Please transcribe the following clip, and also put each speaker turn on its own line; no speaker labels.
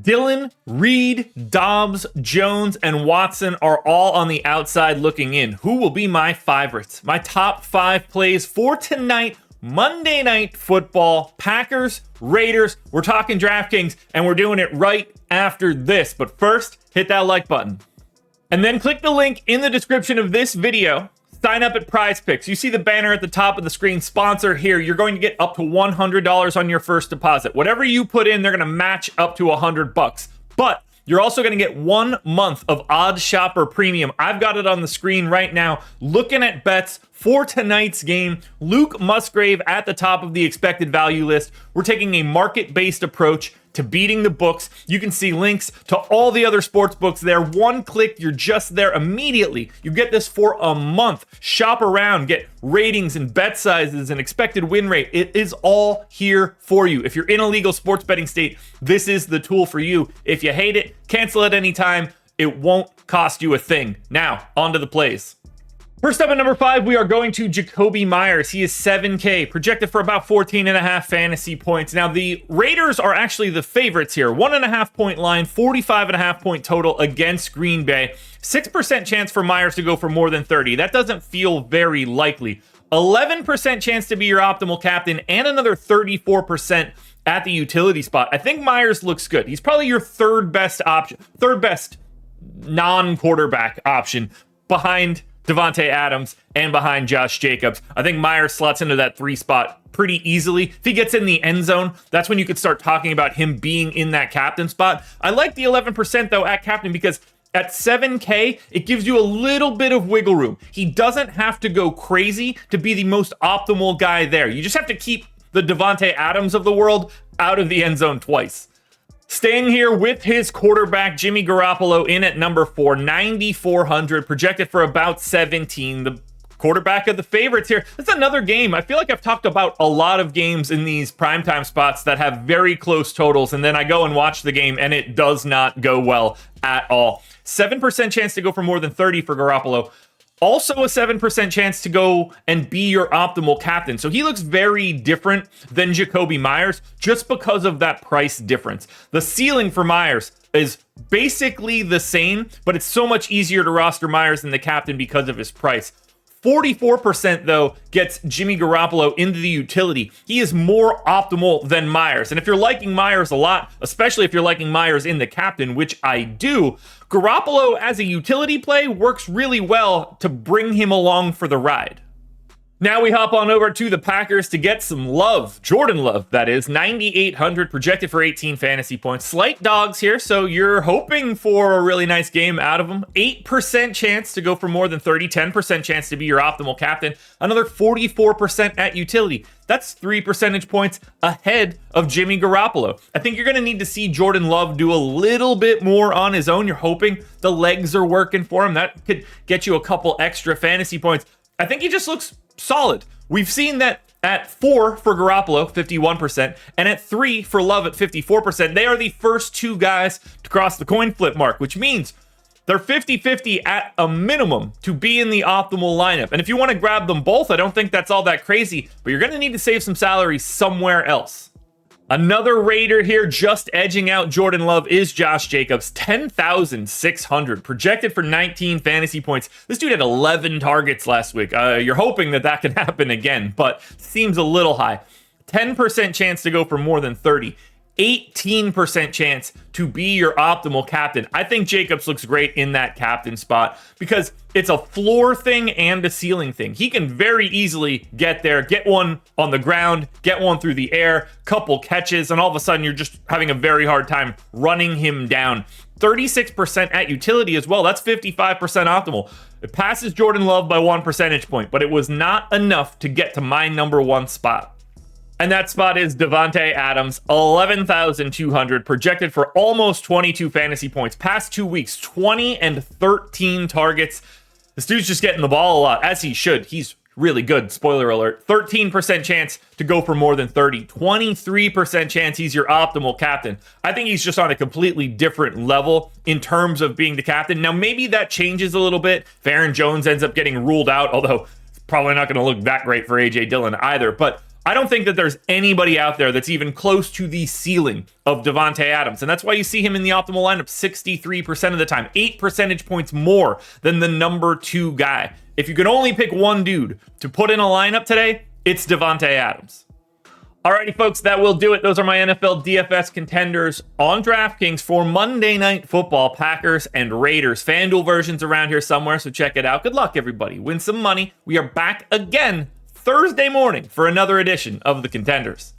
Dillon, Reed, Dobbs, Jones, and Watson are all on the outside looking in. Who will be my favorites? My top 5 plays for tonight, Monday Night Football, Packers, Raiders. We're talking DraftKings, and we're doing it right after this. But first, hit that like button. And then click the link in the description of this video. Sign up at Prize Picks. You see the banner at the top of the screen, sponsor here. You're going to get up to $100 on your first deposit. Whatever you put in, they're going to match up to $100. But you're also going to get 1 month of Odds Shopper Premium. I've got it on the screen right now. Looking at bets for tonight's game, Luke Musgrave at the top of the expected value list. We're taking a market-based approach to beating the books. You can see links to all the other sports books there. One click, you're just there immediately. You get this for a month. Shop around, get ratings and bet sizes and expected win rate. It is all here for you. If you're in a legal sports betting state, this is the tool for you. If you hate it, cancel at any time. It won't cost you a thing. Now, on to the plays. First up at number 5, we are going to Jakobi Meyers. He is $7K, projected for about 14.5 fantasy points. Now, the Raiders are actually the favorites here. 1.5 point line, 45.5 point total against Green Bay. 6% chance for Meyers to go for more than 30. That doesn't feel very likely. 11% chance to be your optimal captain, and another 34% at the utility spot. I think Meyers looks good. He's probably your third best option, third best non-quarterback option behind Davante Adams and behind Josh Jacobs. I think Meyers slots into that 3 spot pretty easily. If he gets in the end zone, that's when you could start talking about him being in that captain spot. I like the 11% though at captain because at 7K, it gives you a little bit of wiggle room. He doesn't have to go crazy to be the most optimal guy there. You just have to keep the Davante Adams of the world out of the end zone twice. Staying here with his quarterback, Jimmy Garoppolo, in at number 4, 9,400, projected for about 17. The quarterback of the favorites here. That's another game. I feel like I've talked about a lot of games in these primetime spots that have very close totals, and then I go and watch the game, and it does not go well at all. 7% chance to go for more than 30 for Garoppolo. Also a 7% chance to go and be your optimal captain. So he looks very different than Jakobi Meyers just because of that price difference. The ceiling for Meyers is basically the same, but it's so much easier to roster Meyers than the captain because of his price. 44% though gets Jimmy Garoppolo into the utility. He is more optimal than Meyers. And if you're liking Meyers a lot, especially if you're liking Meyers in the captain, which I do, Garoppolo as a utility play works really well to bring him along for the ride. Now we hop on over to the Packers to get some love. Jordan Love, that is. 9,800, projected for 18 fantasy points. Slight dogs here, so you're hoping for a really nice game out of them. 8% chance to go for more than 30. 10% chance to be your optimal captain. Another 44% at utility. That's 3 percentage points ahead of Jimmy Garoppolo. I think you're going to need to see Jordan Love do a little bit more on his own. You're hoping the legs are working for him. That could get you a couple extra fantasy points. I think he just looks solid. We've seen that at 4 for Garoppolo, 51%, and at 3 for Love at 54%. They are the first 2 guys to cross the coin flip mark, which means they're 50-50 at a minimum to be in the optimal lineup. And if you want to grab them both, I don't think that's all that crazy, but you're going to need to save some salary somewhere else. Another Raider here just edging out Jordan Love is Josh Jacobs, 10,600, projected for 19 fantasy points. This dude had 11 targets last week. You're hoping that can happen again, but seems a little high. 10% chance to go for more than 30. 18% chance to be your optimal captain. I think Jacobs looks great in that captain spot because it's a floor thing and a ceiling thing. He can very easily get there, get one on the ground, get one through the air, couple catches, and all of a sudden you're just having a very hard time running him down. 36% at utility as well. That's 55% optimal. It passes Jordan Love by 1 percentage point, but it was not enough to get to my number 1 spot. And that spot is Davante Adams, 11,200, projected for almost 22 fantasy points. Past 2 weeks, 20 and 13 targets. This dude's just getting the ball a lot, as he should. He's really good, spoiler alert. 13% chance to go for more than 30. 23% chance he's your optimal captain. I think he's just on a completely different level in terms of being the captain. Now, maybe that changes a little bit if Aaron Jones ends up getting ruled out, although it's probably not going to look that great for A.J. Dillon either. But I don't think that there's anybody out there that's even close to the ceiling of Davante Adams. And that's why you see him in the optimal lineup 63% of the time, 8 percentage points more than the number 2 guy. If you could only pick one dude to put in a lineup today, it's Davante Adams. Alrighty, folks, that will do it. Those are my NFL DFS contenders on DraftKings for Monday Night Football, Packers and Raiders. FanDuel versions around here somewhere, so check it out. Good luck, everybody. Win some money. We are back again Thursday morning for another edition of the Contenders.